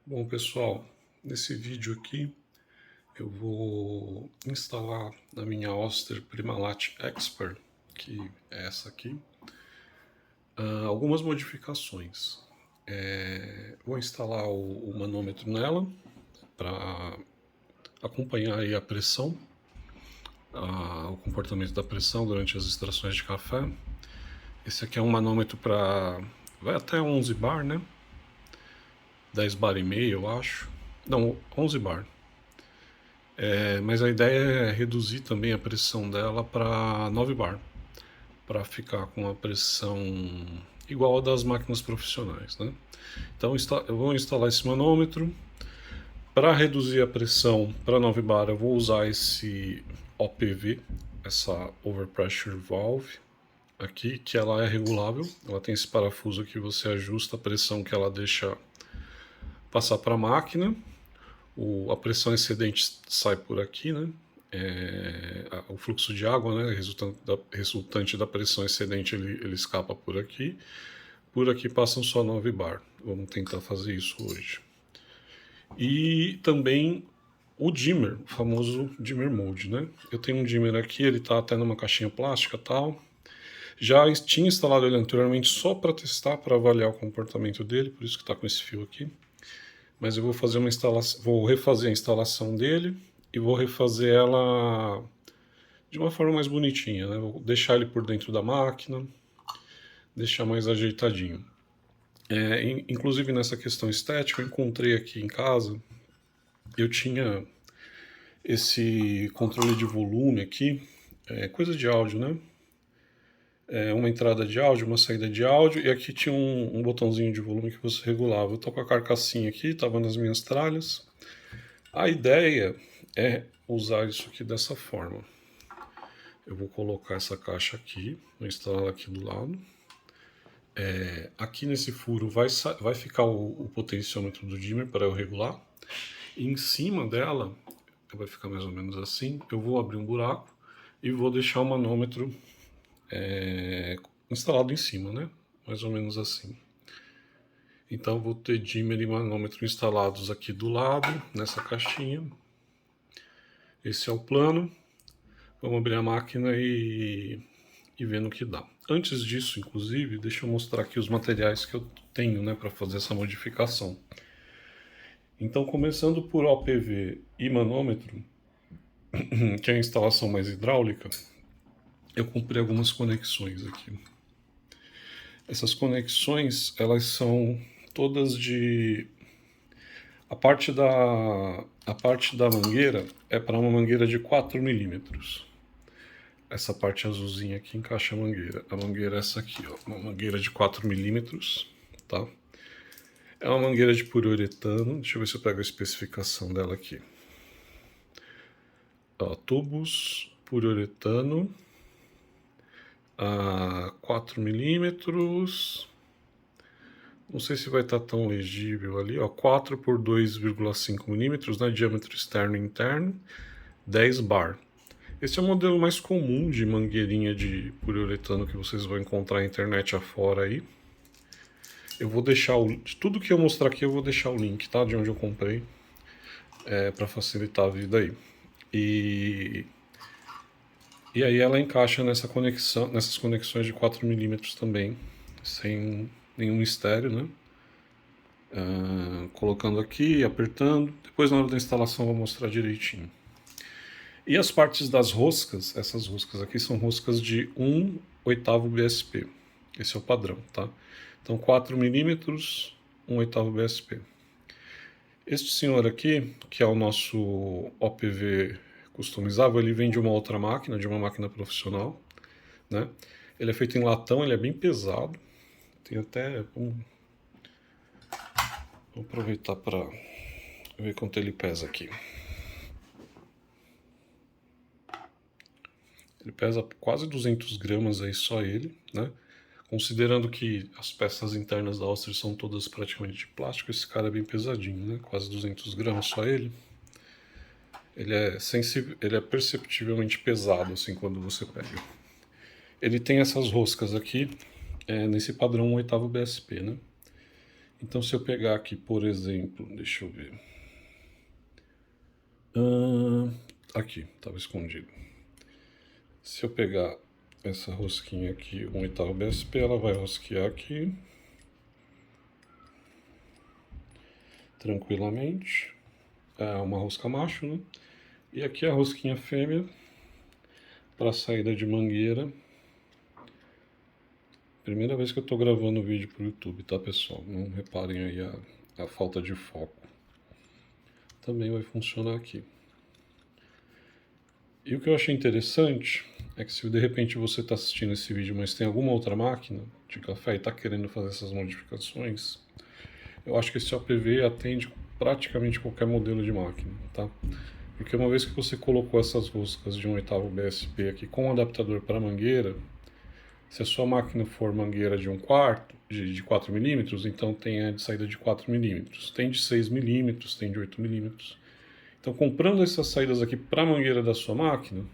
Bom, pessoal, nesse vídeo aqui eu vou instalar na minha Oster PrimaLat Expert, que é essa aqui, algumas modificações. Vou instalar o manômetro nela para acompanhar aí a pressão, o comportamento da pressão durante as extrações de café. Esse aqui é um manômetro para... vai até 11 bar, né? 10 bar e meio, eu acho. Não, 11 bar. Mas a ideia é reduzir também a pressão dela para 9 bar, para ficar com a pressão igual a das máquinas profissionais, né? Então eu vou instalar esse manômetro. Para reduzir a pressão para 9 bar, eu vou usar esse OPV, essa Overpressure Valve aqui, que ela é regulável. Ela tem esse parafuso que você ajusta a pressão que ela deixa passar para a máquina. A pressão excedente sai por aqui, né? O fluxo de água, né, resultante da pressão excedente, ele escapa por aqui. Por aqui passam só 9 bar. Vamos tentar fazer isso hoje. E também o dimmer, o famoso dimmer mode, né? Eu tenho um dimmer aqui, ele está até numa caixinha plástica tal. Já tinha instalado ele anteriormente só para testar, para avaliar o comportamento dele, por isso que está com esse fio aqui. Mas eu vou fazer uma instalação, vou refazer a instalação dele e vou refazer ela de uma forma mais bonitinha, né? Vou deixar ele por dentro da máquina, deixar mais ajeitadinho. Inclusive nessa questão estética, eu encontrei aqui em casa, eu tinha esse controle de volume aqui, coisa de áudio, né? Uma entrada de áudio, uma saída de áudio, e aqui tinha um botãozinho de volume que você regulava. Eu tô com a carcassinha aqui, estava nas minhas tralhas. A ideia é usar isso aqui dessa forma. Eu vou colocar essa caixa aqui, vou instalar ela aqui do lado. Aqui nesse furo vai ficar o potenciômetro do dimmer para eu regular. E em cima dela, vai ficar mais ou menos assim, eu vou abrir um buraco e vou deixar o manômetro instalado em cima, né? Mais ou menos assim. Então vou ter dimmer e manômetro instalados aqui do lado, nessa caixinha. Esse é o plano. Vamos abrir a máquina e ver no que dá. Antes disso, inclusive, deixa eu mostrar aqui os materiais que eu tenho, né, para fazer essa modificação. Então, começando por OPV e manômetro, que é a instalação mais hidráulica, eu comprei algumas conexões aqui. Essas conexões, elas são todas de... A parte da mangueira é para uma mangueira de 4 milímetros. Essa parte azulzinha aqui encaixa a mangueira. A mangueira é essa aqui, ó, uma mangueira de 4 milímetros, tá? É uma mangueira de poliuretano, deixa eu ver se eu pego a especificação dela aqui. Ó, tubos poliuretano a 4 milímetros. Não sei se vai estar tão legível ali, ó, 4 por 2,5 milímetros, né, diâmetro externo e interno, 10 bar. Esse é o modelo mais comum de mangueirinha de poliuretano que vocês vão encontrar na internet afora aí. Eu vou deixar de tudo que eu mostrar aqui, eu vou deixar o link, tá? De onde eu comprei, para facilitar a vida aí. E aí ela encaixa nessas conexões de 4 milímetros também, sem nenhum mistério, né? Colocando aqui, apertando. Depois na hora da instalação eu vou mostrar direitinho. E as partes das roscas, essas roscas aqui são roscas de 1/8 BSP. Esse é o padrão, tá? Então 4 milímetros, 1/8 BSP. Este senhor aqui, que é o nosso OPV customizável, ele vem de uma outra máquina, de uma máquina profissional, né? Ele é feito em latão, ele é bem pesado. Tem até... Vou aproveitar para ver quanto ele pesa aqui. Ele pesa quase 200 gramas aí, só ele, né? Considerando que as peças internas da Oster são todas praticamente de plástico, esse cara é bem pesadinho, né? Quase 200 gramas só ele. Ele é perceptivelmente pesado, assim, quando você pega. Ele tem essas roscas aqui, nesse padrão 1/8 BSP, né? Então, se eu pegar aqui, por exemplo, deixa eu ver. Aqui, estava escondido. Se eu pegar essa rosquinha aqui, 1/8 BSP, ela vai rosquear aqui tranquilamente. É uma rosca macho, né? E aqui a rosquinha fêmea para saída de mangueira. Primeira vez que eu estou gravando vídeo para o YouTube, tá, pessoal? Não reparem aí a falta de foco. Também vai funcionar aqui. E o que eu achei interessante é que se de repente você está assistindo esse vídeo, mas tem alguma outra máquina de café e está querendo fazer essas modificações, eu acho que esse OPV atende praticamente qualquer modelo de máquina, tá? Porque uma vez que você colocou essas roscas de 1/8 BSP aqui com adaptador para mangueira, se a sua máquina for mangueira de 1/4, de 4 milímetros, então tem a de saída de 4 milímetros, tem de 6 milímetros, tem de 8 milímetros. Então, comprando essas saídas aqui para a mangueira da sua máquina,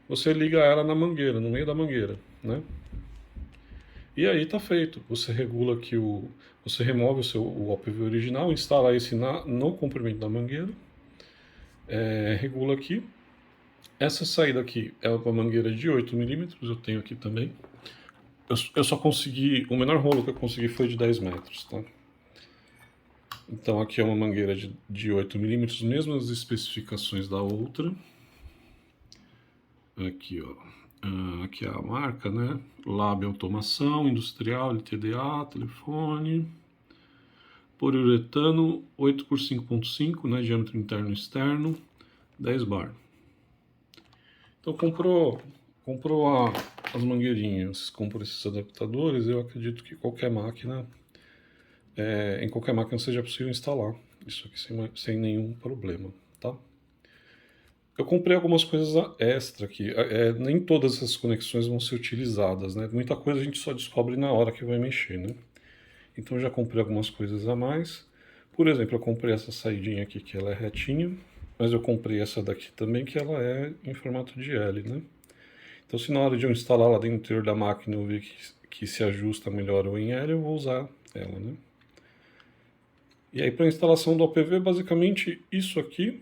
você liga ela na mangueira, no meio da mangueira, né? E aí tá feito. Você regula aqui você remove o OPV original, instala esse no comprimento da mangueira, regula aqui. Essa saída aqui é uma mangueira de 8 milímetros, eu tenho aqui também. Eu só consegui, o menor rolo que eu consegui foi de 10 metros, tá? Então aqui é uma mangueira de 8 milímetros, mesmas especificações da outra. Aqui, ó. Aqui é a marca, né? Lab Automação, Industrial, LTDA, telefone. Poliuretano 8 por 5.5, né? Diâmetro interno e externo, 10 bar. Então comprou as mangueirinhas, comprou esses adaptadores, eu acredito que qualquer máquina, em qualquer máquina seja possível instalar isso aqui sem nenhum problema, tá? Eu comprei algumas coisas extra aqui. Nem todas essas conexões vão ser utilizadas, né? Muita coisa a gente só descobre na hora que vai mexer, né? Então eu já comprei algumas coisas a mais. Por exemplo, eu comprei essa saidinha aqui que ela é retinha, mas eu comprei essa daqui também que ela é em formato de L, né? Então se na hora de eu instalar lá dentro da máquina eu ver que se ajusta melhor ou em L, eu vou usar ela, né? E aí para a instalação do OPV, basicamente isso aqui,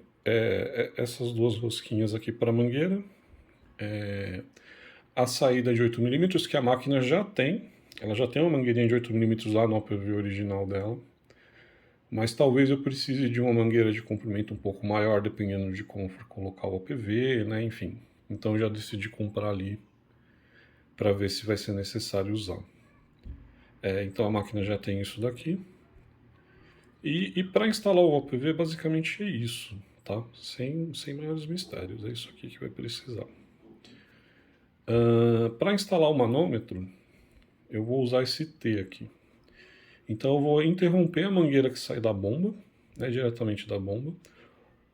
essas duas rosquinhas aqui para a mangueira, a saída de 8 milímetros que a máquina já tem, ela já tem uma mangueirinha de 8 milímetros lá no OPV original dela, mas talvez eu precise de uma mangueira de comprimento um pouco maior, dependendo de como for colocar o OPV, né, enfim. Então já decidi comprar ali para ver se vai ser necessário usar. Então a máquina já tem isso daqui. E para instalar o OPV, basicamente é isso, tá? Sem maiores mistérios, é isso aqui que vai precisar. Para instalar o manômetro, eu vou usar esse T aqui. Então eu vou interromper a mangueira que sai da bomba, né, diretamente da bomba.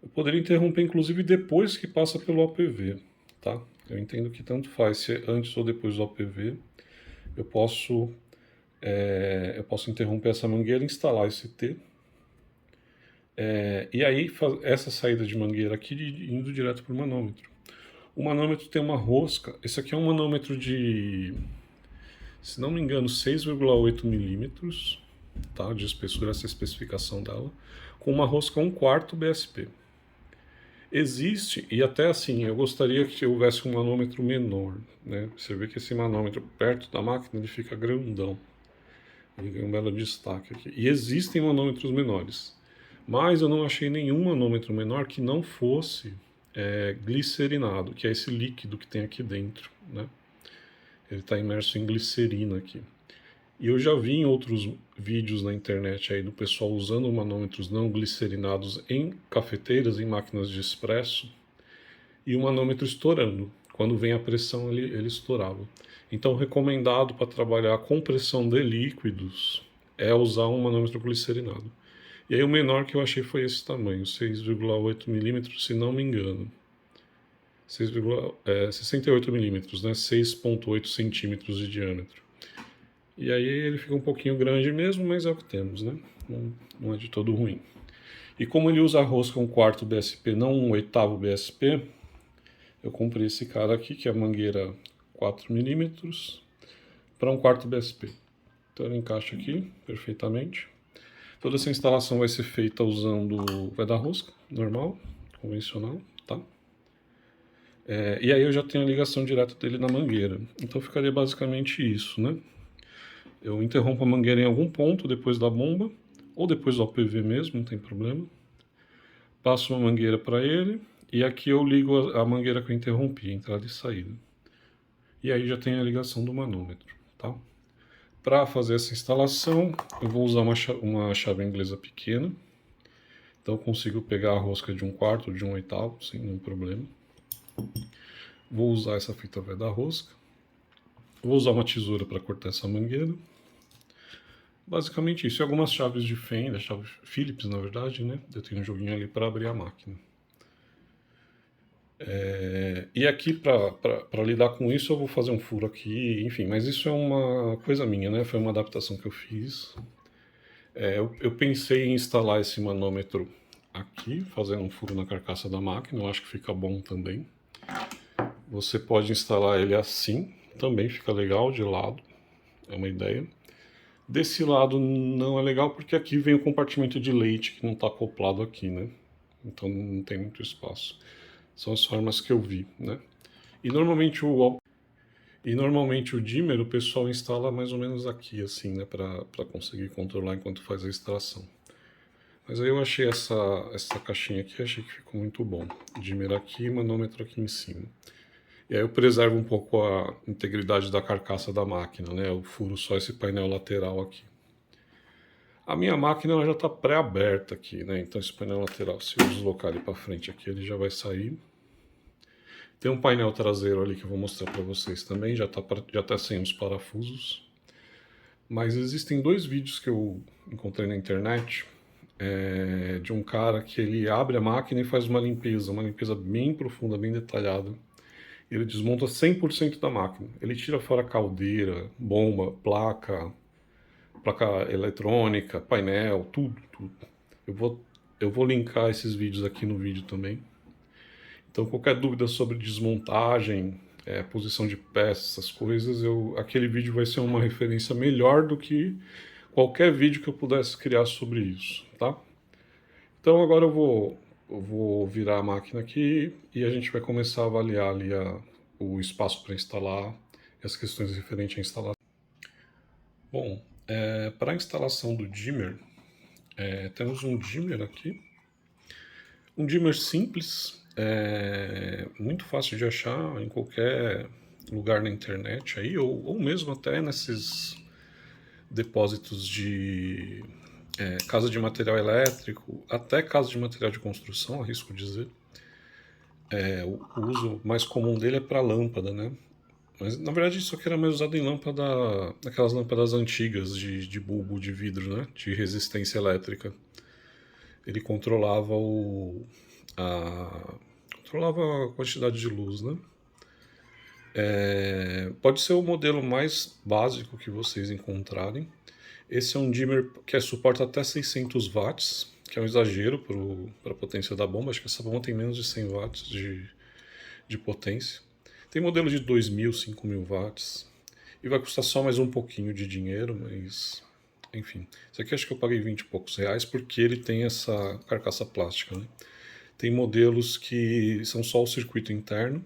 Eu poderia interromper inclusive depois que passa pelo OPV, tá? Eu entendo que tanto faz se é antes ou depois do OPV. Eu posso interromper essa mangueira e instalar esse T. E aí essa saída de mangueira aqui indo direto para o manômetro. O manômetro tem uma rosca, esse aqui é um manômetro de, se não me engano, 6,8 milímetros, tá, de espessura, essa especificação dela, com uma rosca 1/4 BSP. Existe, e até assim, eu gostaria que houvesse um manômetro menor, né? Você vê que esse manômetro perto da máquina ele fica grandão, ele ganha um belo destaque aqui. E existem manômetros menores, mas eu não achei nenhum manômetro menor que não fosse glicerinado, que é esse líquido que tem aqui dentro, né? Ele está imerso em glicerina aqui. E eu já vi em outros vídeos na internet aí do pessoal usando manômetros não glicerinados em cafeteiras, em máquinas de expresso, e o manômetro estourando. Quando vem a pressão, ele estourava. Então, recomendado para trabalhar com pressão de líquidos é usar um manômetro glicerinado. E aí o menor que eu achei foi esse tamanho, 6,8 milímetros, se não me engano. 68 milímetros, né? 6,8 centímetros de diâmetro. E aí ele fica um pouquinho grande mesmo, mas é o que temos, né? Não é de todo ruim. E como ele usa a rosca 1/4 BSP, não 1/8 BSP, eu comprei esse cara aqui, que é a mangueira 4 milímetros, para 1/4 BSP. Então ele encaixa aqui perfeitamente. Toda essa instalação vai ser feita usando o veda-rosca normal, convencional, tá? E aí eu já tenho a ligação direta dele na mangueira. Então ficaria basicamente isso, né? Eu interrompo a mangueira em algum ponto depois da bomba, ou depois do OPV mesmo, não tem problema. Passo uma mangueira para ele, e aqui eu ligo a mangueira que eu interrompi, entrada e saída. E aí já tem a ligação do manômetro, tá? Para fazer essa instalação, eu vou usar uma chave inglesa pequena. Então eu consigo pegar a rosca de 1/4, de 1/8, sem nenhum problema. Vou usar essa fita velha da rosca. Vou usar uma tesoura para cortar essa mangueira. Basicamente isso. E algumas chaves de fenda, chave Phillips na verdade, né? Eu tenho um joguinho ali para abrir a máquina. E aqui para lidar com isso eu vou fazer um furo aqui, enfim, mas isso é uma coisa minha, né? Foi uma adaptação que eu fiz. Eu pensei em instalar esse manômetro aqui, fazendo um furo na carcaça da máquina, eu acho que fica bom também. Você pode instalar ele assim, também fica legal de lado, é uma ideia. Desse lado não é legal porque aqui vem o compartimento de leite que não está acoplado aqui, né? Então não tem muito espaço. São as formas que eu vi, né? E normalmente o dimmer o pessoal instala mais ou menos aqui, assim, né? Para conseguir controlar enquanto faz a extração. Mas aí eu achei essa caixinha aqui, achei que ficou muito bom. Dimmer aqui e manômetro aqui em cima. E aí eu preservo um pouco a integridade da carcaça da máquina, né? Eu furo só esse painel lateral aqui. A minha máquina ela já está pré-aberta aqui, né? Então esse painel lateral, se eu deslocar ele para frente aqui, ele já vai sair. Tem um painel traseiro ali que eu vou mostrar para vocês também, já tá sem os parafusos. Mas existem dois vídeos que eu encontrei na internet de um cara que ele abre a máquina e faz uma limpeza bem profunda, bem detalhada. Ele desmonta 100% da máquina. Ele tira fora caldeira, bomba, placa eletrônica, painel, tudo. Eu vou linkar esses vídeos aqui no vídeo também. Então qualquer dúvida sobre desmontagem, posição de peças, essas coisas, aquele vídeo vai ser uma referência melhor do que qualquer vídeo que eu pudesse criar sobre isso, tá? Então agora eu vou virar a máquina aqui e a gente vai começar a avaliar ali o espaço para instalar e as questões referentes à instalação. Bom, para a instalação do dimmer, temos um dimmer aqui. Um dimmer simples, muito fácil de achar em qualquer lugar na internet aí, ou mesmo até nesses depósitos de casa de material elétrico, até casa de material de construção, arrisco dizer. O uso mais comum dele é para lâmpada, né? Mas na verdade isso aqui era mais usado em aquelas lâmpadas antigas de bulbo de vidro, né? De resistência elétrica. Ele controlava a quantidade de luz, né? Pode ser o modelo mais básico que vocês encontrarem. Esse é um dimmer que suporta até 600 watts, que é um exagero para a potência da bomba. Acho que essa bomba tem menos de 100 watts de potência. Tem modelo de 2.000, 5.000 watts. E vai custar só mais um pouquinho de dinheiro, mas... Enfim, esse aqui acho que eu paguei 20 e poucos reais porque ele tem essa carcaça plástica, né? Tem modelos que são só o circuito interno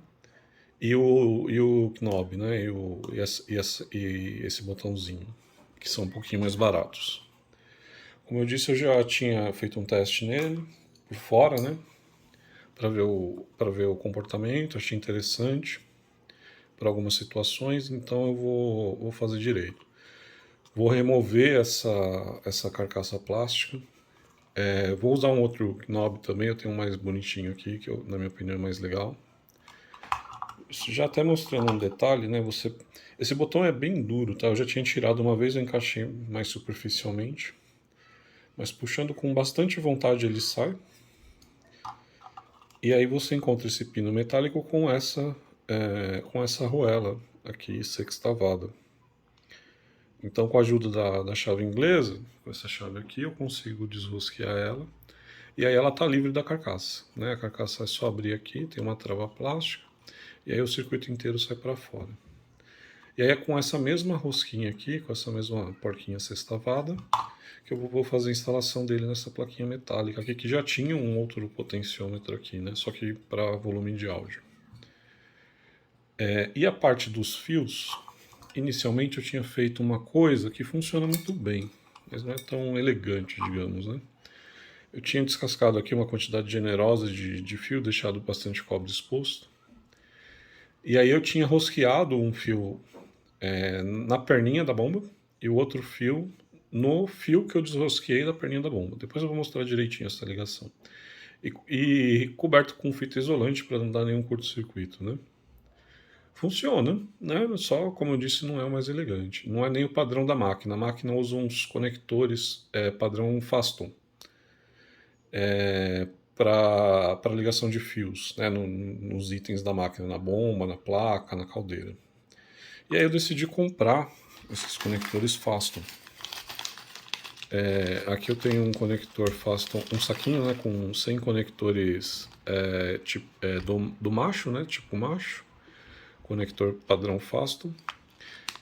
e o knob, né? E esse botãozinho, que são um pouquinho mais baratos. Como eu disse, eu já tinha feito um teste nele, por fora, né? Para ver o comportamento, achei interessante para algumas situações, então eu vou fazer direito. Vou remover essa carcaça plástica. Vou usar um outro knob também, eu tenho um mais bonitinho aqui, que na minha opinião é mais legal. Já até mostrando um detalhe, né? Esse botão é bem duro, tá? Eu já tinha tirado uma vez, eu encaixei mais superficialmente. Mas puxando com bastante vontade ele sai. E aí você encontra esse pino metálico com essa arruela aqui sextavada. Então, com a ajuda da chave inglesa, com essa chave aqui, eu consigo desrosquear ela. E aí ela está livre da carcaça, né? A carcaça é só abrir aqui, tem uma trava plástica, e aí o circuito inteiro sai para fora. E aí é com essa mesma rosquinha aqui, com essa mesma porquinha sextavada, que eu vou fazer a instalação dele nessa plaquinha metálica aqui, que já tinha um outro potenciômetro aqui, né? Só que para volume de áudio. E a parte dos fios, inicialmente eu tinha feito uma coisa que funciona muito bem, mas não é tão elegante, digamos, né? Eu tinha descascado aqui uma quantidade generosa de fio, deixado bastante cobre exposto. E aí eu tinha rosqueado um fio na perninha da bomba e o outro fio no fio que eu desrosqueei da perninha da bomba. Depois eu vou mostrar direitinho essa ligação. E coberto com fita isolante para não dar nenhum curto-circuito, né? Funciona, né? Só, como eu disse, não é o mais elegante. Não é nem o padrão da máquina. A máquina usa uns conectores padrão Faston para ligação de fios, né? Nos itens da máquina, na bomba, na placa, na caldeira. E aí eu decidi comprar esses conectores Faston. Aqui eu tenho um conector Faston, um saquinho, né, com 100 conectores do macho, né, tipo macho, conector padrão Faston.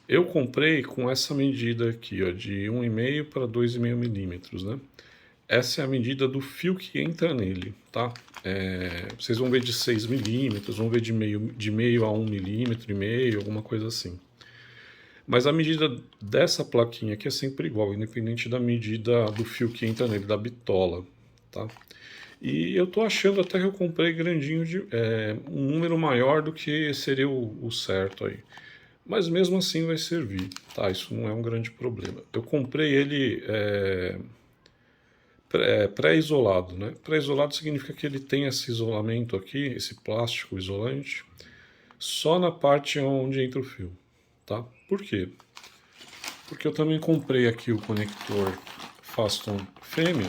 Eu comprei com essa medida aqui, ó, de 1,5 para 2,5 milímetros, né? Essa é a medida do fio que entra nele, tá? Vocês vão ver de 6 milímetros, vão ver de meio a 1 milímetro e meio, alguma coisa assim. Mas a medida dessa plaquinha aqui é sempre igual, independente da medida do fio que entra nele, da bitola, tá? E eu tô achando até que eu comprei grandinho, um número maior do que seria o certo aí. Mas mesmo assim vai servir, tá? Isso não é um grande problema. Eu comprei ele pré-isolado, né? Pré-isolado significa que ele tem esse isolamento aqui, esse plástico isolante, só na parte onde entra o fio, tá? Por quê? Porque eu também comprei aqui o conector Faston fêmea.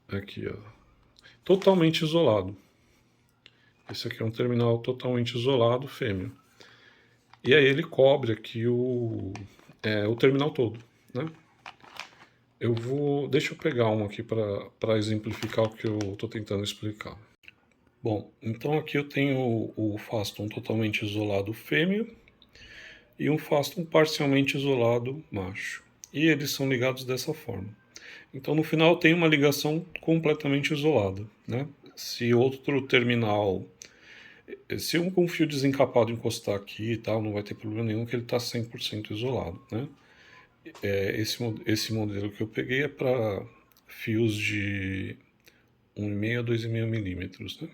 Aqui, ó. Totalmente isolado. Esse aqui é um terminal totalmente isolado fêmea. E aí ele cobre aqui o terminal todo, né? Deixa eu pegar um aqui para exemplificar o que eu estou tentando explicar. Bom, então aqui eu tenho o Faston totalmente isolado fêmea e um Faston parcialmente isolado macho. E eles são ligados dessa forma. Então no final tem uma ligação completamente isolada, né? Se outro terminal, se um fio desencapado encostar aqui e tal, não vai ter problema nenhum que ele está 100% isolado, né? Esse modelo que eu peguei é para fios de 1,5 a 2,5 milímetros, né?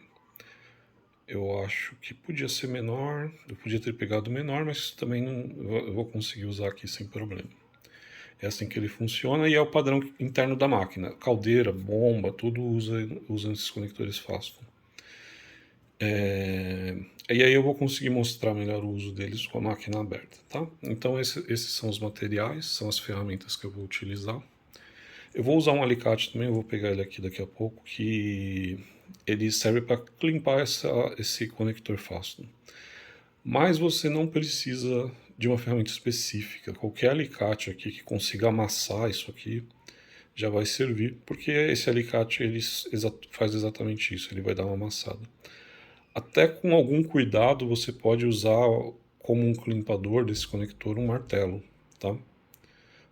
Eu acho que podia ser menor, eu podia ter pegado menor, mas também eu vou conseguir usar aqui sem problema. É assim que ele funciona e é o padrão interno da máquina. Caldeira, bomba, tudo usa esses conectores Faston. E aí eu vou conseguir mostrar melhor o uso deles com a máquina aberta, tá? Então esses são os materiais, são as ferramentas que eu vou utilizar. Eu vou usar um alicate também, eu vou pegar ele aqui daqui a pouco, que ele serve para limpar esse conector Faston. Mas você não precisa de uma ferramenta específica. Qualquer alicate aqui que consiga amassar isso aqui já vai servir, porque esse alicate ele faz exatamente isso, ele vai dar uma amassada. Até com algum cuidado você pode usar como um climpador desse conector um martelo, tá?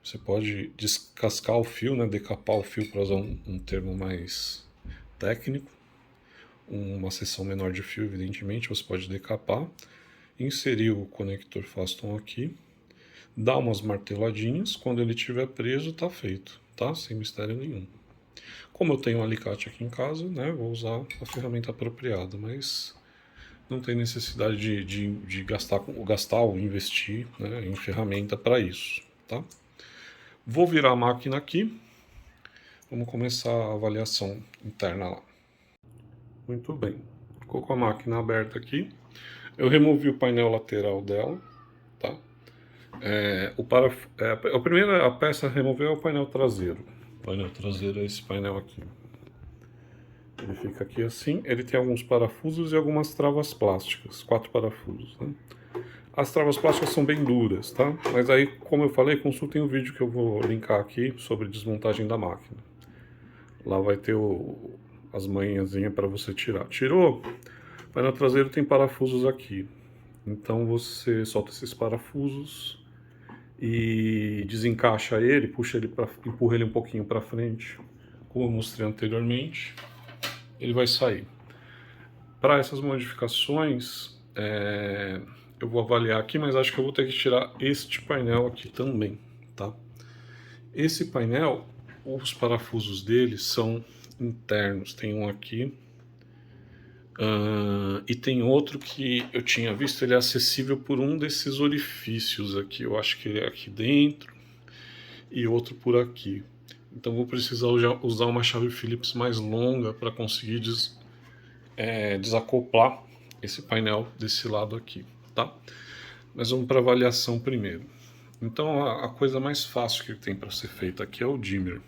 Você pode descascar o fio, né, decapar o fio para usar um termo mais técnico, uma seção menor de fio, evidentemente, você pode decapar, inserir o conector Faston aqui, dar umas marteladinhas, quando ele estiver preso está feito, tá? Sem mistério nenhum. Como eu tenho um alicate aqui em casa, né, vou usar a ferramenta apropriada, mas não tem necessidade de gastar ou investir, né, em ferramenta para isso, tá? Vou virar a máquina aqui, vamos começar a avaliação interna lá. Muito bem, ficou com a máquina aberta aqui, eu removi o painel lateral dela, tá? A primeira peça a remover é o painel traseiro. O painel traseiro é esse painel aqui. Ele fica aqui assim, ele tem alguns parafusos e algumas travas plásticas, 4 parafusos, né? As travas plásticas são bem duras, tá? Mas aí, como eu falei, consultem o vídeo que eu vou linkar aqui sobre desmontagem da máquina. Lá vai ter as manhãzinhas para você tirar. Tirou? O painel traseiro tem parafusos aqui. Então você solta esses parafusos e desencaixa ele, empurra ele um pouquinho para frente, como eu mostrei anteriormente, ele vai sair. Para essas modificações, eu vou avaliar aqui, mas acho que eu vou ter que tirar este painel aqui também, tá? Esse painel, os parafusos dele são internos, tem um aqui, e tem outro que eu tinha visto, ele é acessível por um desses orifícios aqui, eu acho que ele é aqui dentro, e outro por aqui. Então vou precisar usar uma chave Phillips mais longa para conseguir desacoplar esse painel desse lado aqui, tá? Mas vamos para avaliação primeiro. Então a coisa mais fácil que tem para ser feita aqui é o dimmer.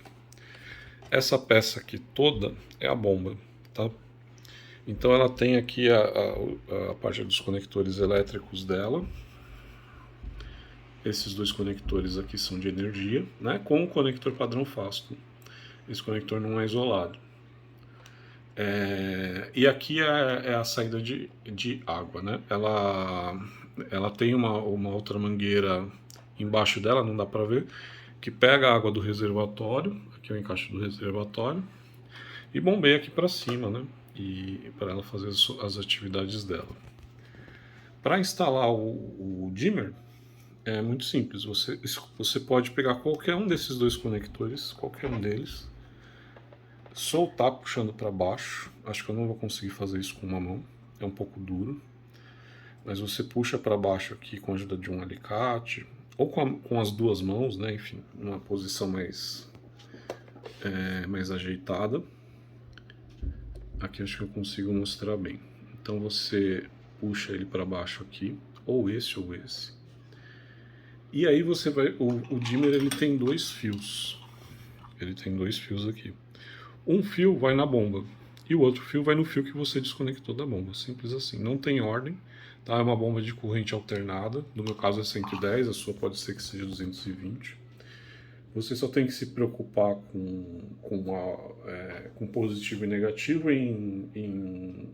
Essa peça aqui toda é a bomba, tá? Então ela tem aqui a parte dos conectores elétricos dela. Esses dois conectores aqui são de energia, né? Com o conector padrão Fasto. Esse conector não é isolado. E aqui é a saída de água, né? Ela tem uma outra mangueira embaixo dela, não dá para ver, que pega a água do reservatório, aqui é o encaixe do reservatório, e bombeia aqui para cima, né? E para ela fazer as atividades dela. Para instalar o dimmer é muito simples. Você pode pegar qualquer um desses dois conectores, qualquer um deles, soltar puxando para baixo. Acho que eu não vou conseguir fazer isso com uma mão, é um pouco duro. Mas você puxa para baixo aqui com a ajuda de um alicate, ou com as duas mãos, né? Enfim, numa posição mais ajeitada. Aqui acho que eu consigo mostrar bem. Então você puxa ele para baixo aqui, ou esse. E aí você vai... O dimmer ele tem dois fios. Ele tem dois fios aqui. Um fio vai na bomba e o outro fio vai no fio que você desconectou da bomba. Simples assim. Não tem ordem. Tá? É uma bomba de corrente alternada. No meu caso é 110, a sua pode ser que seja 220. Você só tem que se preocupar com positivo e negativo em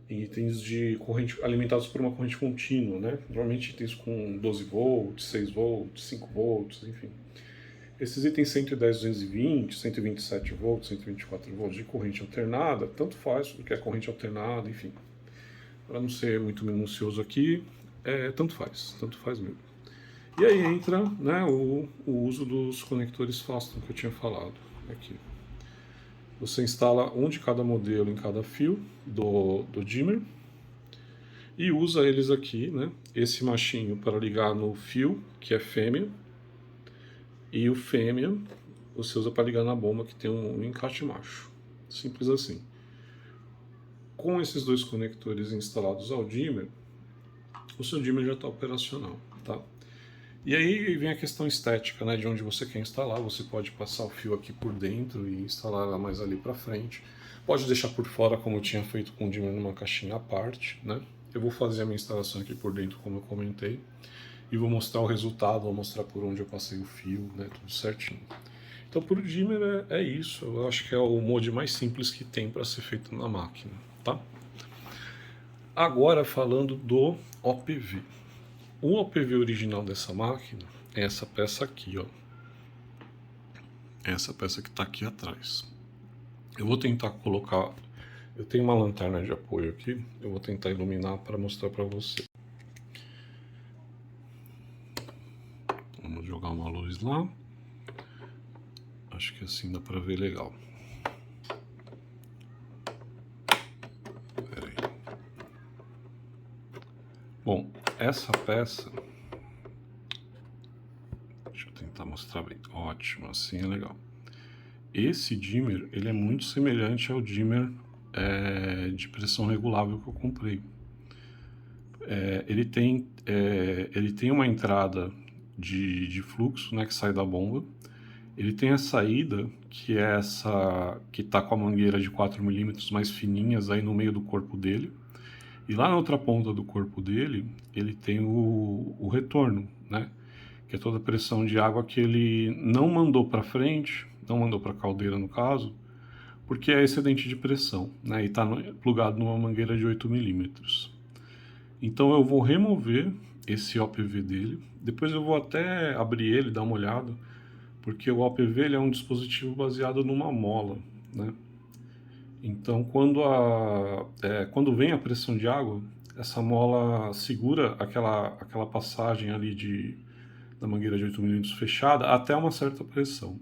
itens de corrente alimentados por uma corrente contínua, né? Normalmente itens com 12 volts, 6 volts, 5 volts, enfim. Esses itens 110, 220, 127 volts, 124 volts de corrente alternada, tanto faz porque é corrente alternada, enfim. Para não ser muito minucioso aqui, tanto faz mesmo. E aí entra, né, o uso dos conectores Faston que eu tinha falado aqui. Você instala um de cada modelo em cada fio do dimmer e usa eles aqui, né, esse machinho para ligar no fio, que é fêmea, e o fêmea você usa para ligar na bomba que tem um encaixe macho. Simples assim. Com esses dois conectores instalados ao dimmer, o seu dimmer já está operacional, tá? E aí vem a questão estética, né, de onde você quer instalar. Você pode passar o fio aqui por dentro e instalar ela mais ali para frente. Pode deixar por fora, como eu tinha feito com o dimmer, numa caixinha à parte, né? Eu vou fazer a minha instalação aqui por dentro, como eu comentei, e vou mostrar o resultado, vou mostrar por onde eu passei o fio, né, tudo certinho. Então, por dimmer é isso. Eu acho que é o mod mais simples que tem para ser feito na máquina, tá? Agora falando do OPV. O OPV original dessa máquina é essa peça aqui, ó. Essa peça que está aqui atrás. Eu vou tentar colocar... Eu tenho uma lanterna de apoio aqui. Eu vou tentar iluminar para mostrar para você. Vamos jogar uma luz lá. Acho que assim dá para ver legal. Pera aí. Bom, essa peça... Deixa eu tentar mostrar bem. Ótimo, assim é legal. Esse dimmer, ele é muito semelhante ao dimmer de pressão regulável que eu comprei. Ele tem uma entrada de fluxo, né, que sai da bomba. Ele tem a saída, que é essa que está com a mangueira de 4 mm mais fininhas aí no meio do corpo dele. E lá na outra ponta do corpo dele, ele tem o retorno, né, que é toda a pressão de água que ele não mandou para frente, não mandou para a caldeira no caso, porque é excedente de pressão, né, e está plugado numa mangueira de 8 mm. Então eu vou remover esse OPV dele, Depois eu vou até abrir ele, dar uma olhada, porque o OPV ele é um dispositivo baseado numa mola, né? Então, quando vem a pressão de água, essa mola segura aquela passagem ali da mangueira de 8 milímetros fechada até uma certa pressão.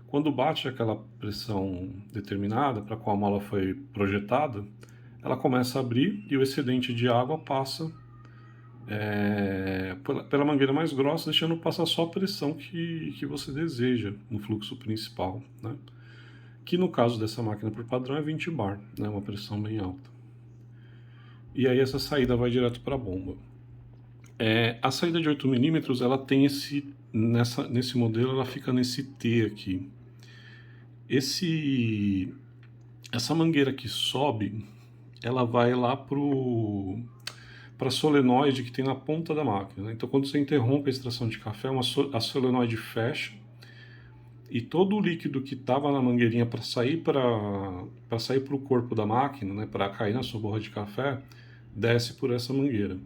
Quando bate aquela pressão determinada para a qual a mola foi projetada, ela começa a abrir e o excedente de água passa pela mangueira mais grossa, deixando passar só a pressão que você deseja no fluxo principal, né? Que no caso dessa máquina por padrão é 20 bar, né? Uma pressão bem alta. E aí essa saída vai direto para a bomba. A saída de 8 milímetros, ela tem nesse modelo, ela fica nesse T aqui. Essa mangueira que sobe, ela vai lá para a solenoide que tem na ponta da máquina, né? Então, quando você interrompe a extração de café, a solenoide fecha e todo o líquido que estava na mangueirinha para sair para o corpo da máquina, né, para cair na sua borra de café, desce por essa mangueira.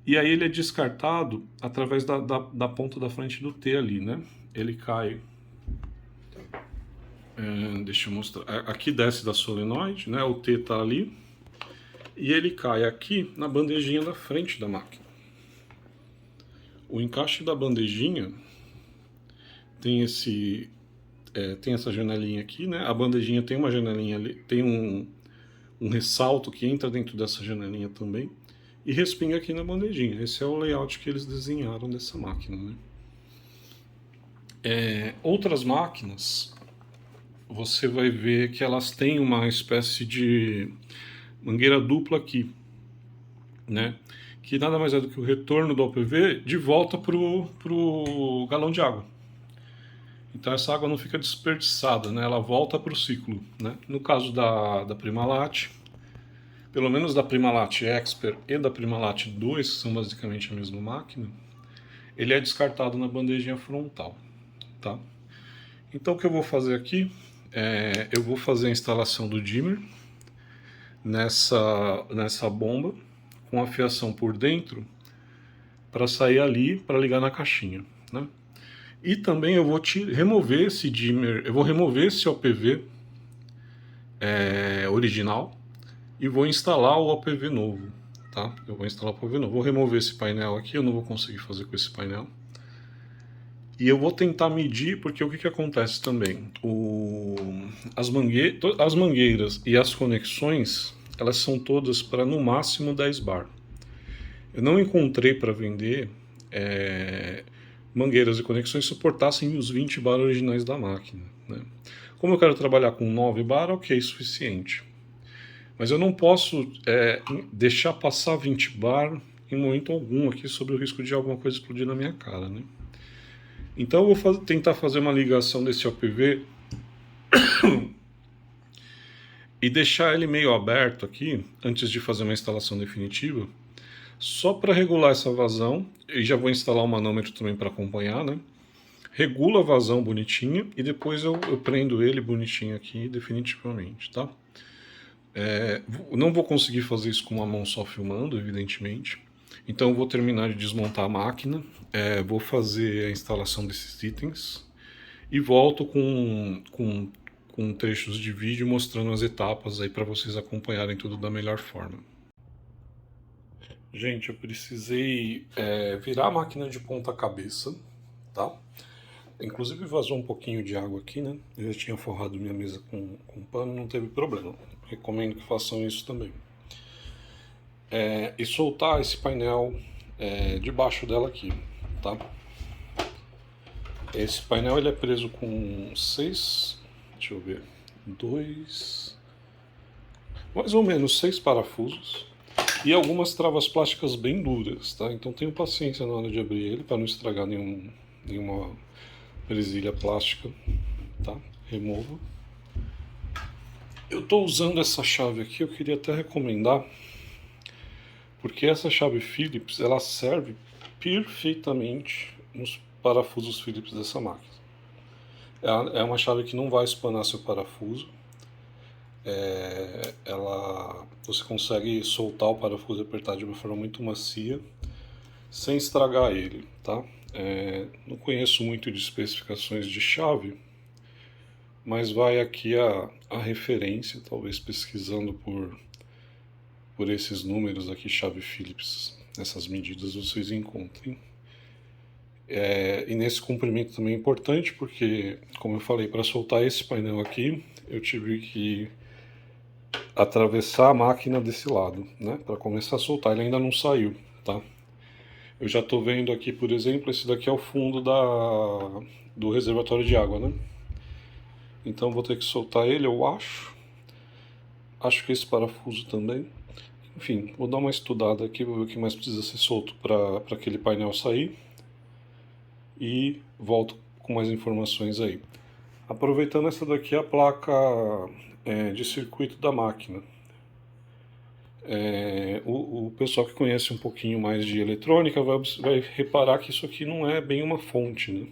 E aí ele é descartado através da ponta da frente do T ali, né? Ele cai... deixa eu mostrar. Aqui desce da solenoide, né? O T está ali. E ele cai aqui na bandejinha da frente da máquina. O encaixe da bandejinha tem essa janelinha aqui, né? A bandejinha tem uma janelinha ali, tem um ressalto que entra dentro dessa janelinha também e respinga aqui na bandejinha. Esse é o layout que eles desenharam dessa máquina, né? Outras máquinas, você vai ver que elas têm uma espécie de mangueira dupla aqui, né? Que nada mais é do que o retorno do OPV de volta pro galão de água. Então essa água não fica desperdiçada, né? Ela volta para o ciclo, né? No caso da PrimaLat, pelo menos da PrimaLat Expert e da PrimaLat 2, que são basicamente a mesma máquina, ele é descartado na bandejinha frontal, tá? Então o que eu vou fazer aqui eu vou fazer a instalação do dimmer nessa bomba com a fiação por dentro para sair ali para ligar na caixinha, né? E também eu vou remover esse dimmer, eu vou remover esse OPV original e vou instalar o OPV novo, tá? Eu vou instalar o OPV novo, vou remover esse painel aqui, eu não vou conseguir fazer com esse painel. E eu vou tentar medir, porque o que acontece também? As mangueiras e as conexões, elas são todas para no máximo 10 bar. Eu não encontrei para vender mangueiras e conexões que suportassem os 20 bar originais da máquina, né? Como eu quero trabalhar com 9 bar, ok, suficiente. Mas eu não posso deixar passar 20 bar em momento algum aqui, sobre o risco de alguma coisa explodir na minha cara, né? Então eu vou tentar fazer uma ligação desse OPV e deixar ele meio aberto aqui, antes de fazer uma instalação definitiva, só para regular essa vazão. E já vou instalar o manômetro também para acompanhar, né? Regula a vazão bonitinha e depois eu prendo ele bonitinho aqui definitivamente, tá? Não vou conseguir fazer isso com uma mão só filmando, evidentemente. Então eu vou terminar de desmontar a máquina, vou fazer a instalação desses itens e volto com trechos de vídeo mostrando as etapas aí para vocês acompanharem tudo da melhor forma. Gente, eu precisei virar a máquina de ponta cabeça, tá? Inclusive vazou um pouquinho de água aqui, né? Eu já tinha forrado minha mesa com pano, não teve problema. Recomendo que façam isso também. E soltar esse painel debaixo dela aqui, tá? Esse painel ele é preso com 6, deixa eu ver, mais ou menos 6 parafusos e algumas travas plásticas bem duras, tá? Então tenham paciência na hora de abrir ele para não estragar nenhuma presilha plástica, tá? Remova. Eu estou usando essa chave aqui, eu queria até recomendar, porque essa chave Phillips, ela serve perfeitamente nos parafusos Phillips dessa máquina. É uma chave que não vai espanar seu parafuso. Você consegue soltar o parafuso e apertar de uma forma muito macia, sem estragar ele, tá? Não conheço muito de especificações de chave, mas vai aqui a referência, talvez pesquisando por esses números aqui, chave Phillips, essas medidas vocês encontrem. E nesse comprimento também é importante porque, como eu falei, para soltar esse painel aqui, eu tive que atravessar a máquina desse lado, né, para começar a soltar. Ele ainda não saiu, tá? Eu já estou vendo aqui, por exemplo, esse daqui é o fundo do reservatório de água, né? Então vou ter que soltar ele, eu acho. Acho que esse parafuso também. Enfim, vou dar uma estudada aqui, vou ver o que mais precisa ser solto para aquele painel sair. E volto com mais informações aí. Aproveitando, essa daqui é a placa de circuito da máquina. O pessoal que conhece um pouquinho mais de eletrônica vai reparar que isso aqui não é bem uma fonte, né?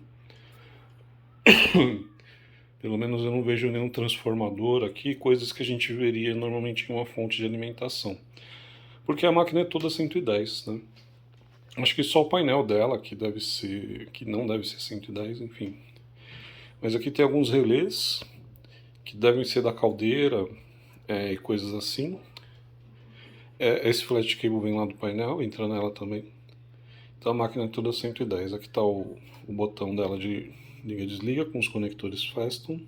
Pelo menos eu não vejo nenhum transformador aqui, coisas que a gente veria normalmente em uma fonte de alimentação. Porque a máquina é toda 110, né? Acho que só o painel dela que não deve ser 110, enfim. Mas aqui tem alguns relés que devem ser da caldeira e coisas assim. Esse flat cable vem lá do painel, entra nela também. Então a máquina é toda 110. Aqui está o botão dela de liga e desliga com os conectores Feston.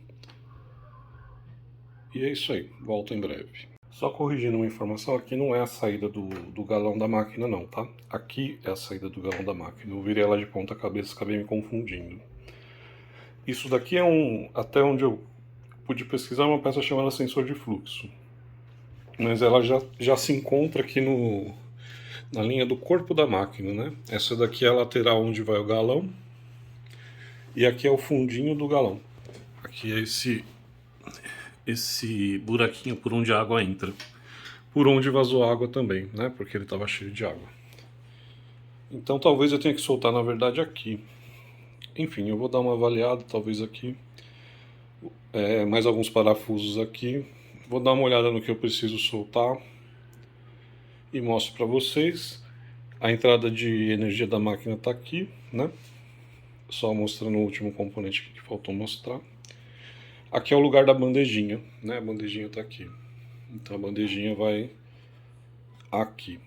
E é isso aí, volto em breve. Só corrigindo uma informação, aqui não é a saída do galão da máquina não, tá? Aqui é a saída do galão da máquina. Eu virei ela de ponta cabeça, acabei me confundindo. Isso daqui é até onde eu pude pesquisar, uma peça chamada sensor de fluxo. Mas ela já se encontra aqui na linha do corpo da máquina, né? Essa daqui é a lateral onde vai o galão. E aqui é o fundinho do galão. Aqui é esse buraquinho por onde a água entra. Por onde vazou água também, né? Porque ele estava cheio de água. Então talvez eu tenha que soltar, na verdade, aqui. Enfim, eu vou dar uma avaliada, talvez aqui. Mais alguns parafusos aqui. Vou dar uma olhada no que eu preciso soltar. E mostro para vocês. A entrada de energia da máquina está aqui, né? Só mostrando o último componente que faltou mostrar. Aqui é o lugar da bandejinha, né? A bandejinha está aqui. Então a bandejinha vai aqui.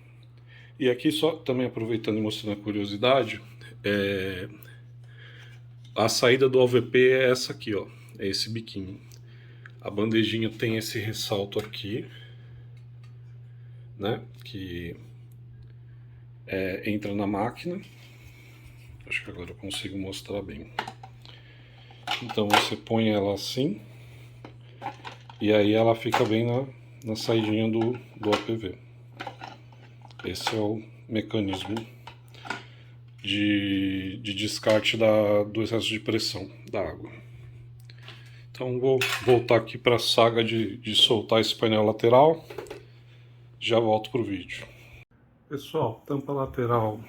E aqui, só também aproveitando e mostrando a curiosidade, a saída do OVP é essa aqui, ó. É esse biquinho. A bandejinha tem esse ressalto aqui, né? Que entra na máquina. Acho que agora eu consigo mostrar bem. Então você põe ela assim, e aí ela fica bem na saidinha do OPV. Esse é o mecanismo de descarte do excesso de pressão da água. Então vou voltar aqui para a saga de soltar esse painel lateral. Já volto para o vídeo. Pessoal, tampa lateral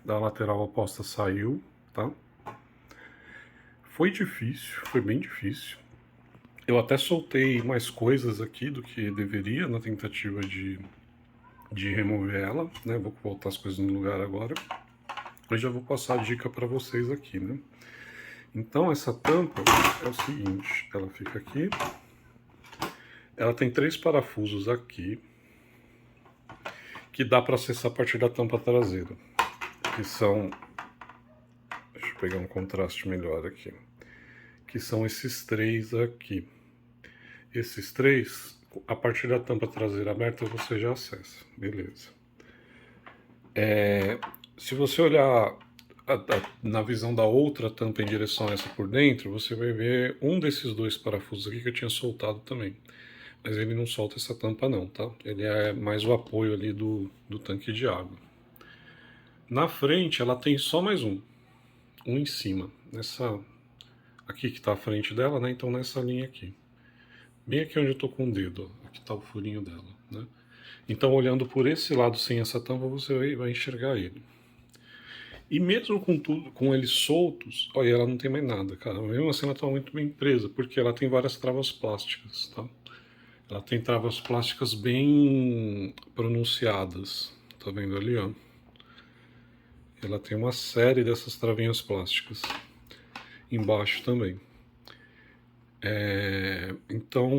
da lateral oposta saiu, tá? Foi difícil, foi bem difícil. Eu até soltei mais coisas aqui do que deveria na tentativa de remover ela, né? Vou voltar as coisas no lugar agora. Eu já vou passar a dica para vocês aqui, né? Então essa tampa é o seguinte, ela fica aqui. Ela tem 3 parafusos aqui, que dá para acessar a partir da tampa traseira, que são... Deixa eu pegar um contraste melhor aqui. Que são esses 3 aqui. Esses 3, a partir da tampa traseira aberta, você já acessa. Beleza. Se você olhar na visão da outra tampa em direção a essa por dentro, você vai ver um desses 2 parafusos aqui que eu tinha soltado também. Mas ele não solta essa tampa não, tá? Ele é mais o apoio ali do tanque de água. Na frente ela tem só mais um em cima, aqui que está à frente dela, né? Então nessa linha aqui. Bem aqui onde eu tô com o dedo, ó. Aqui está o furinho dela, né? Então olhando por esse lado sem essa tampa, você vai enxergar ele. E mesmo com eles soltos, olha, ela não tem mais nada, cara. Mesmo assim ela está muito bem presa, porque ela tem várias travas plásticas, tá? Ela tem travas plásticas bem pronunciadas. Tá vendo ali, ó? ela tem uma série dessas travinhas plásticas embaixo também. Então,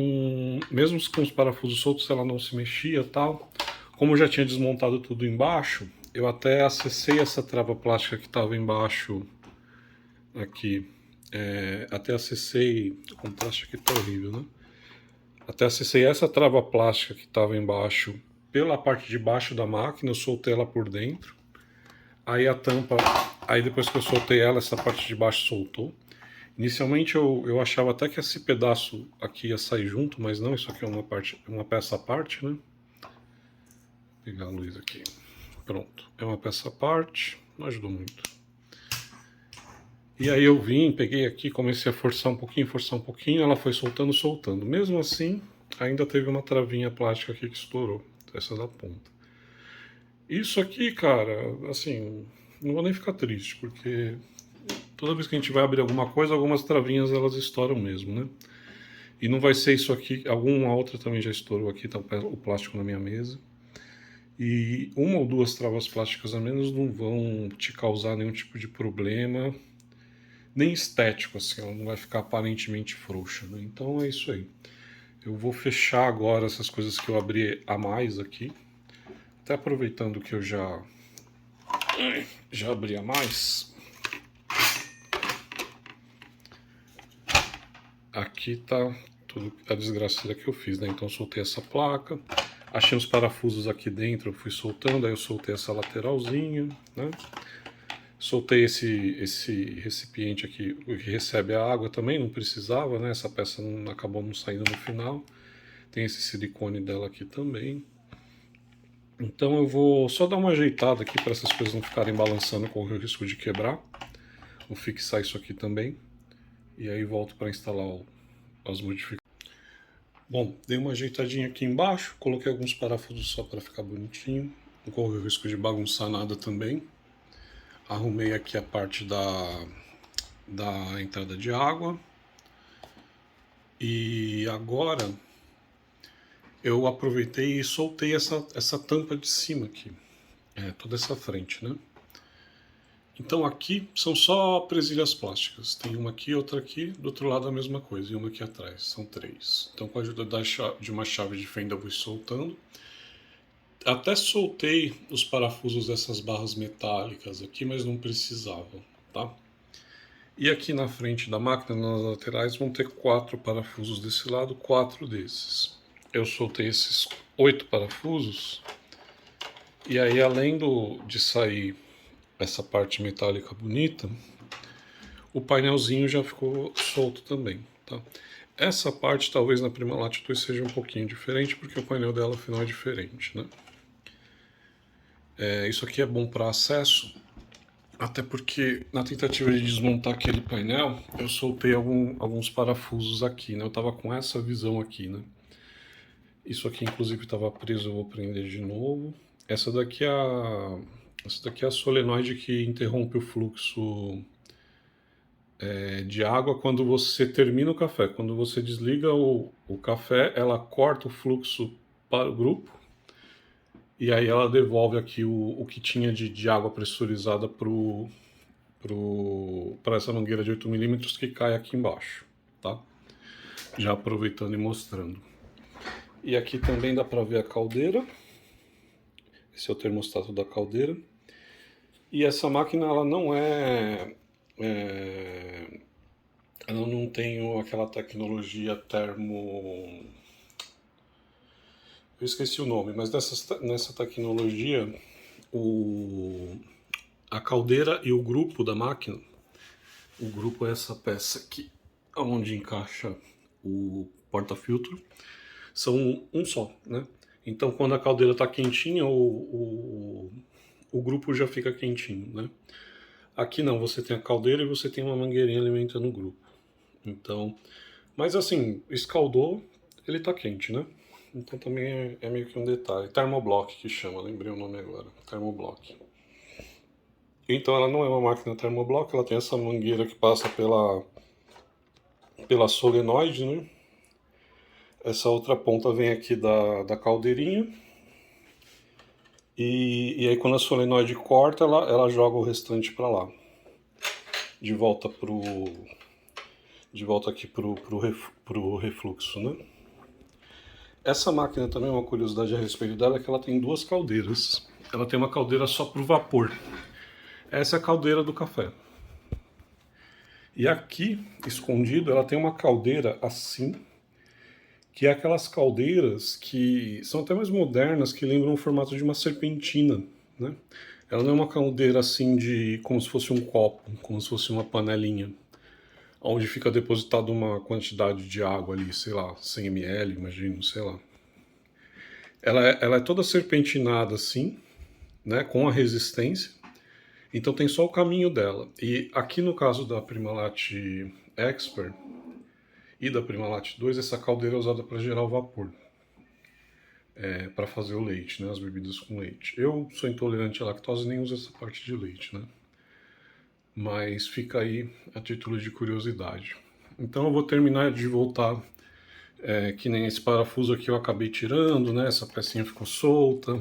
mesmo com os parafusos soltos, ela não se mexia e tal. Como eu já tinha desmontado tudo embaixo, eu até acessei essa trava plástica que estava embaixo aqui. Até acessei... O contraste aqui tá horrível, né? Até acessei essa trava plástica que estava embaixo pela parte de baixo da máquina, eu soltei ela por dentro. Aí a tampa... Aí depois que eu soltei ela, essa parte de baixo soltou. Inicialmente eu achava até que esse pedaço aqui ia sair junto, mas não, isso aqui é uma peça à parte, né? Vou pegar a luz aqui. Pronto, é uma peça à parte, não ajudou muito. E aí eu vim, peguei aqui, comecei a forçar um pouquinho, ela foi soltando. Mesmo assim, ainda teve uma travinha plástica aqui que estourou, essa da ponta. Isso aqui, cara, assim, não vou nem ficar triste, porque toda vez que a gente vai abrir alguma coisa, algumas travinhas elas estouram mesmo, né? E não vai ser isso aqui, alguma outra também já estourou aqui, tá o plástico na minha mesa. E uma ou duas travas plásticas a menos não vão te causar nenhum tipo de problema, nem estético, assim, ela não vai ficar aparentemente frouxa, né? Então é isso aí. Eu vou fechar agora essas coisas que eu abri a mais aqui, até aproveitando que eu já abri a mais. Aqui tá tudo a desgraceira que eu fiz, né? Então eu soltei essa placa, achei uns parafusos aqui dentro, eu fui soltando, aí eu soltei essa lateralzinha, né? Soltei esse recipiente aqui que recebe a água também, não precisava, né? Essa peça acabou não saindo no final. Tem esse silicone dela aqui também. Então eu vou só dar uma ajeitada aqui para essas coisas não ficarem balançando com o risco de quebrar. Vou fixar isso aqui também. E aí volto para instalar as modificações. Bom, dei uma ajeitadinha aqui embaixo, coloquei alguns parafusos só para ficar bonitinho. Não corre o risco de bagunçar nada também. Arrumei aqui a parte da entrada de água. E agora eu aproveitei e soltei essa tampa de cima aqui. Toda essa frente, né? Então aqui são só presilhas plásticas. Tem uma aqui, outra aqui, do outro lado a mesma coisa, e uma aqui atrás. São 3. Então com a ajuda de uma chave de fenda eu vou soltando. Até soltei os parafusos dessas barras metálicas aqui, mas não precisava, tá? E aqui na frente da máquina, nas laterais, vão ter 4 parafusos desse lado, 4 desses. Eu soltei esses 8 parafusos, e aí além de sair essa parte metálica bonita, o painelzinho já ficou solto também, tá? Essa parte talvez na Primalat 2 seja um pouquinho diferente, porque o painel dela afinal é diferente, né? Isso aqui é bom para acesso, até porque na tentativa de desmontar aquele painel, eu soltei alguns parafusos aqui, né? Eu tava com essa visão aqui, né? Isso aqui inclusive estava preso, eu vou prender de novo. Essa daqui é a solenoide que interrompe o fluxo de água quando você termina o café. Quando você desliga o café, ela corta o fluxo para o grupo e aí ela devolve aqui o que tinha de água pressurizada para essa mangueira de 8 milímetros que cai aqui embaixo, tá? Já aproveitando e mostrando. E aqui também dá para ver a caldeira. Esse é o termostato da caldeira. E essa máquina ela não ela não tem aquela tecnologia termo... Eu esqueci o nome, mas nessa tecnologia a caldeira e o grupo da máquina, o grupo é essa peça aqui, onde encaixa o porta-filtro, são um só, né? Então quando a caldeira está quentinha, o grupo já fica quentinho, né? Aqui não, você tem a caldeira e você tem uma mangueirinha alimentando o grupo. Então, mas assim, escaldou, ele tá quente, né? Então também é meio que um detalhe. Thermoblock que chama, lembrei o nome agora. Thermoblock. Então ela não é uma máquina Thermoblock, ela tem essa mangueira que passa pela solenoide, né? Essa outra ponta vem aqui da caldeirinha. E aí quando a solenoide corta, ela joga o restante para lá. De volta aqui pro refluxo, né? Essa máquina também, uma curiosidade a respeito dela é que ela tem duas caldeiras. Ela tem uma caldeira só para o vapor. Essa é a caldeira do café. E aqui, escondido, ela tem uma caldeira assim, que é aquelas caldeiras que são até mais modernas, que lembram o formato de uma serpentina, né? Ela não é uma caldeira assim de como se fosse um copo, como se fosse uma panelinha, onde fica depositada uma quantidade de água ali, sei lá, 100 ml, imagino, sei lá. Ela é toda serpentinada assim, né, com a resistência. Então tem só o caminho dela. E aqui no caso da Primalat Expert e da Primalat 2, essa caldeira é usada para gerar o vapor, para fazer o leite, né, as bebidas com leite. Eu sou intolerante à lactose e nem uso essa parte de leite, né? Mas fica aí a título de curiosidade. Então eu vou terminar de voltar, que nem esse parafuso aqui eu acabei tirando, né? Essa pecinha ficou solta.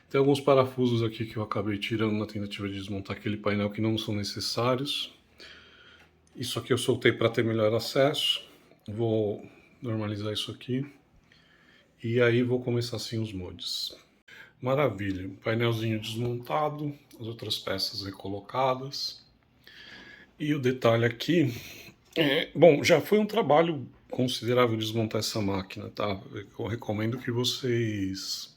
Tem alguns parafusos aqui que eu acabei tirando na tentativa de desmontar aquele painel que não são necessários. Isso aqui eu soltei para ter melhor acesso. Vou normalizar isso aqui. E aí vou começar assim os mods. Maravilha, painelzinho desmontado, as outras peças recolocadas. E o detalhe aqui, bom, já foi um trabalho considerável desmontar essa máquina, tá? Eu recomendo que vocês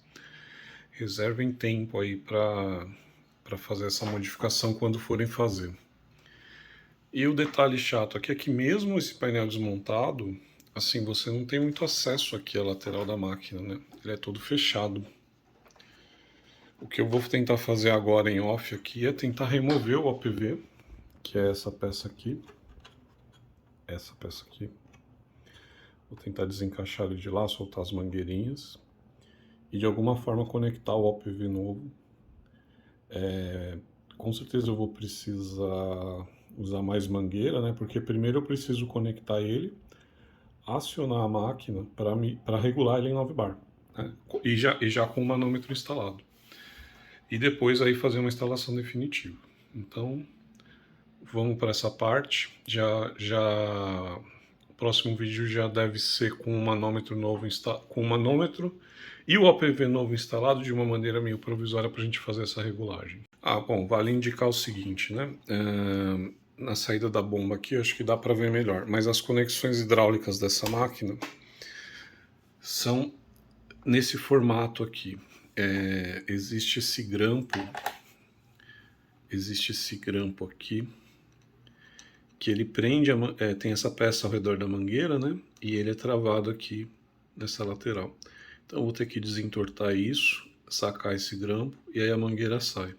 reservem tempo aí para fazer essa modificação quando forem fazer. E o detalhe chato aqui é que mesmo esse painel desmontado, assim, você não tem muito acesso aqui à lateral da máquina, né? Ele é todo fechado. O que eu vou tentar fazer agora em off aqui é tentar remover o OPV, que é essa peça aqui. Essa peça aqui. Vou tentar desencaixar ele de lá, soltar as mangueirinhas. E de alguma forma conectar o OPV novo. Com certeza eu vou precisar usar mais mangueira, né? Porque primeiro eu preciso conectar ele, acionar a máquina para regular ele em 9 bar, né? E já com o manômetro instalado. E depois aí fazer uma instalação definitiva. Então, vamos para essa parte. O próximo vídeo já deve ser com um manômetro novo com um manômetro e o OPV novo instalado de uma maneira meio provisória para a gente fazer essa regulagem. Bom, vale indicar o seguinte, né? Na saída da bomba aqui, acho que dá para ver melhor, mas as conexões hidráulicas dessa máquina são nesse formato aqui. Existe esse grampo aqui, que ele prende, tem essa peça ao redor da mangueira, né? E ele é travado aqui nessa lateral. Então eu vou ter que desentortar isso, sacar esse grampo e aí a mangueira sai.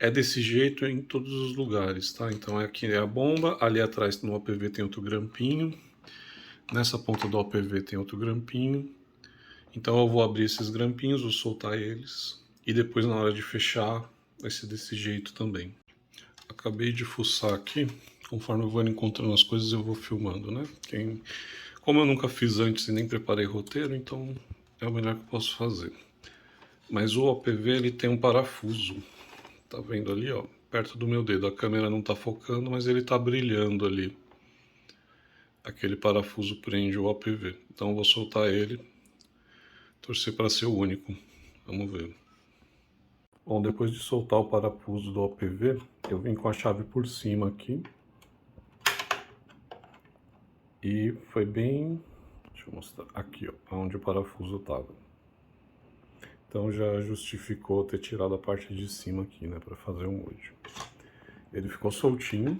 É desse jeito em todos os lugares, tá? Então aqui é a bomba, ali atrás no OPV tem outro grampinho, nessa ponta do OPV tem outro grampinho. Então eu vou abrir esses grampinhos, vou soltar eles e depois na hora de fechar vai ser desse jeito também. Acabei de fuçar aqui, conforme eu vou encontrando as coisas eu vou filmando, né? Como eu nunca fiz antes e nem preparei roteiro, então é o melhor que eu posso fazer. Mas o OPV ele tem um parafuso, tá vendo ali, ó, perto do meu dedo. A câmera não tá focando, mas ele tá brilhando ali. Aquele parafuso prende o OPV. Então eu vou soltar ele, torcer para ser o único. Vamos ver. Bom, depois de soltar o parafuso do OPV, eu vim com a chave por cima aqui. E foi bem... Deixa eu mostrar aqui, ó, onde o parafuso estava. Então já justificou ter tirado a parte de cima aqui, né, para fazer o molde. Ele ficou soltinho,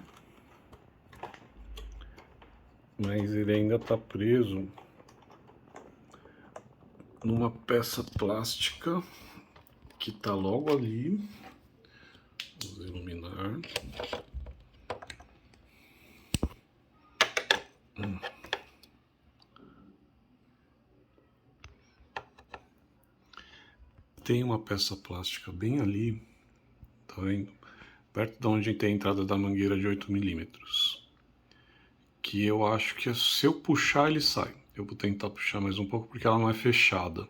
mas ele ainda está preso numa peça plástica que está logo ali. Vamos iluminar. Tem uma peça plástica bem ali, tá vendo? Perto de onde tem a entrada da mangueira de 8 milímetros. Que eu acho que se eu puxar ele sai. Eu vou tentar puxar mais um pouco porque ela não é fechada.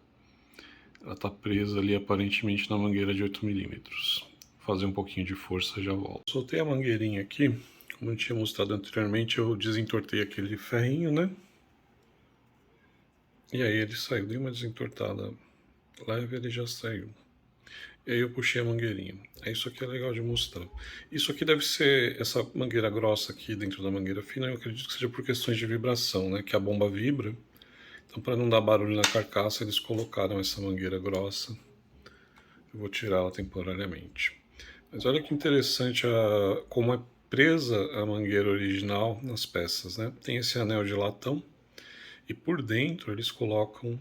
Ela tá presa ali aparentemente na mangueira de 8 milímetros. Vou fazer um pouquinho de força e já volto. Soltei a mangueirinha aqui, como eu tinha mostrado anteriormente, eu desentortei aquele ferrinho, né? E aí ele saiu, dei uma desentortada leve, ele já saiu. E aí eu puxei a mangueirinha. Isso aqui é legal de mostrar. Isso aqui deve ser, essa mangueira grossa aqui dentro da mangueira fina, eu acredito que seja por questões de vibração, né? Que a bomba vibra. Então, para não dar barulho na carcaça, eles colocaram essa mangueira grossa. Eu vou tirar ela temporariamente. Mas olha que interessante como é presa a mangueira original nas peças, né? Tem esse anel de latão e por dentro eles colocam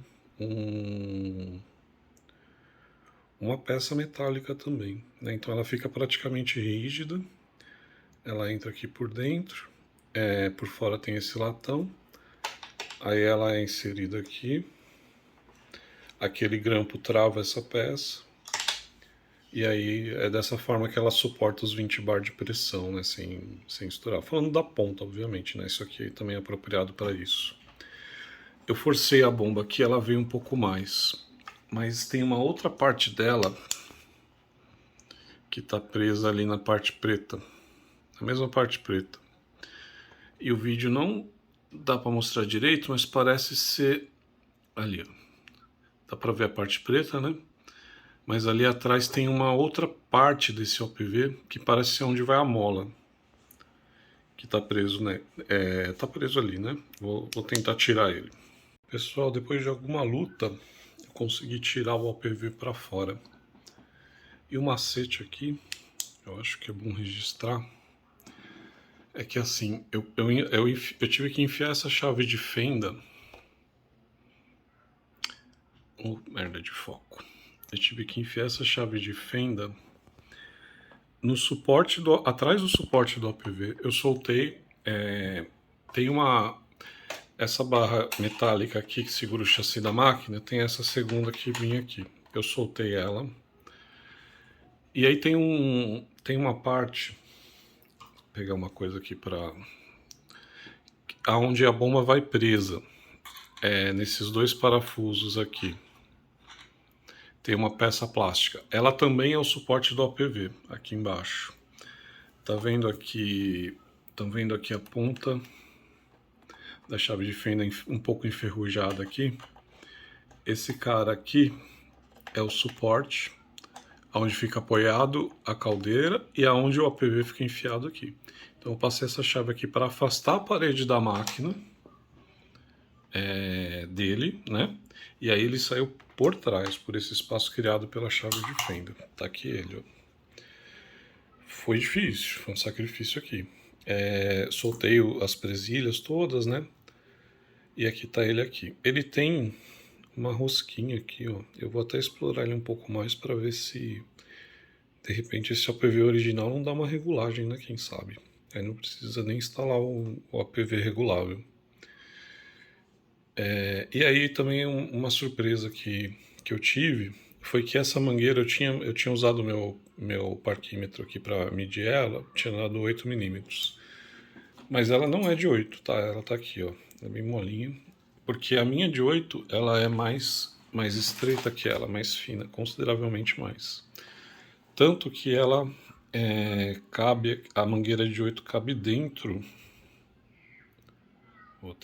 uma peça metálica também, né? Então ela fica praticamente rígida. Ela entra aqui por dentro, por fora tem esse latão. Aí ela é inserida aqui. Aquele grampo trava essa peça. E aí é dessa forma que ela suporta os 20 bar de pressão, né, sem estourar. Falando da ponta, obviamente, né, isso aqui também é apropriado para isso. Eu forcei a bomba aqui, ela veio um pouco mais. Mas tem uma outra parte dela que está presa ali na parte preta. Na mesma parte preta. E o vídeo não dá para mostrar direito, mas parece ser ali, ó. Dá para ver a parte preta, né? Mas ali atrás tem uma outra parte desse OPV que parece ser onde vai a mola. Que tá preso, né? Tá preso ali, né? Vou tentar tirar ele. Pessoal, depois de alguma luta, eu consegui tirar o OPV para fora. E o macete aqui, eu acho que é bom registrar, é que assim, eu tive que enfiar essa chave de fenda. Merda de foco. Eu tive que enfiar essa chave de fenda no suporte atrás do suporte do OPV. Eu soltei, tem essa barra metálica aqui que segura o chassi da máquina, tem essa segunda que vinha aqui. Eu soltei ela. E aí tem uma parte, vou pegar uma coisa aqui para aonde a bomba vai presa, nesses dois parafusos aqui. Tem uma peça plástica. Ela também é o suporte do OPV, aqui embaixo. Tá vendo aqui a ponta da chave de fenda um pouco enferrujada aqui? Esse cara aqui é o suporte, onde fica apoiado a caldeira e aonde o OPV fica enfiado aqui. Então eu passei essa chave aqui para afastar a parede da máquina dele, né? E aí ele saiu por trás, por esse espaço criado pela chave de fenda. Tá aqui ele, ó. Foi difícil, foi um sacrifício aqui. Soltei as presilhas todas, né? E aqui tá ele aqui. Ele tem uma rosquinha aqui, ó. Eu vou até explorar ele um pouco mais para ver se de repente esse OPV original não dá uma regulagem, né? Quem sabe? Aí não precisa nem instalar o OPV regulável. E aí também uma surpresa que eu tive foi que essa mangueira eu tinha usado meu parquímetro aqui para medir ela, tinha dado 8 milímetros. Mas ela não é de 8, tá? Ela tá aqui, ó. É bem molinha. Porque a minha de 8, ela é mais estreita que ela, mais fina, consideravelmente mais. Tanto que ela cabe, a mangueira de 8 cabe dentro. Vou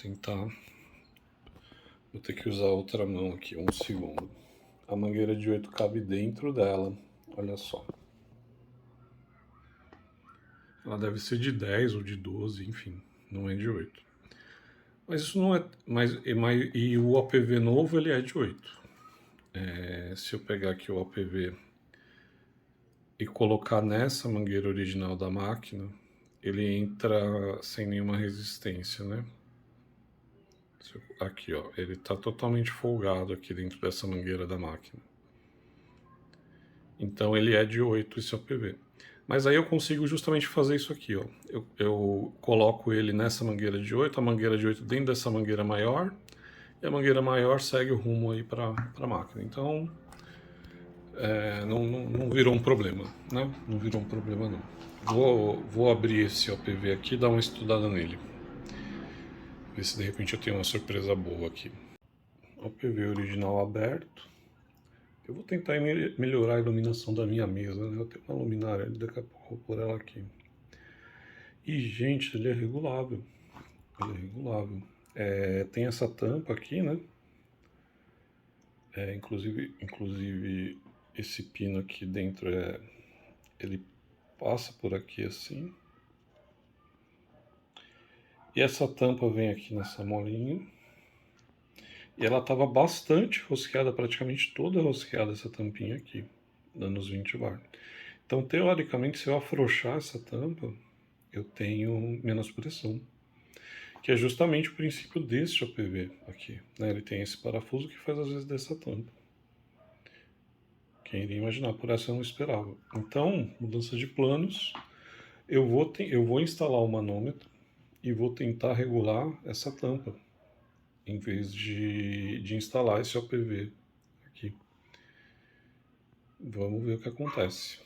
ter que usar outra mão aqui, um segundo. A mangueira de 8 cabe dentro dela, olha só. Ela deve ser de 10 ou de 12, enfim, não é de 8. Mas isso não é. E o OPV novo ele é de 8. Se eu pegar aqui o OPV e colocar nessa mangueira original da máquina, ele entra sem nenhuma resistência, né? Aqui, ó, ele está totalmente folgado aqui dentro dessa mangueira da máquina. Então ele é de 8 esse OPV. Mas aí eu consigo justamente fazer isso aqui, ó. Eu coloco ele nessa mangueira de 8, a mangueira de 8 dentro dessa mangueira maior, e a mangueira maior segue o rumo aí para a máquina. Então não virou um problema, né? Não virou um problema não. Vou abrir esse OPV aqui e dar uma estudada nele. Ver se de repente eu tenho uma surpresa boa aqui. OPV original aberto. Eu vou tentar melhorar a iluminação da minha mesa, né? Eu tenho uma luminária ali, daqui a pouco eu vou pôr ela aqui. E, gente, ele é regulável. Ele é regulável. Tem essa tampa aqui, né? Inclusive esse pino aqui dentro, ele passa por aqui assim. E essa tampa vem aqui nessa molinha. E ela estava bastante rosqueada, praticamente toda rosqueada essa tampinha aqui, dando os 20 bar. Então, teoricamente, se eu afrouxar essa tampa, eu tenho menos pressão. Que é justamente o princípio desse OPV aqui, né? Ele tem esse parafuso que faz às vezes dessa tampa. Quem iria imaginar? Por essa eu não esperava. Então, mudança de planos, eu vou instalar o manômetro e vou tentar regular essa tampa, em vez de instalar esse OPV aqui. Vamos ver o que acontece.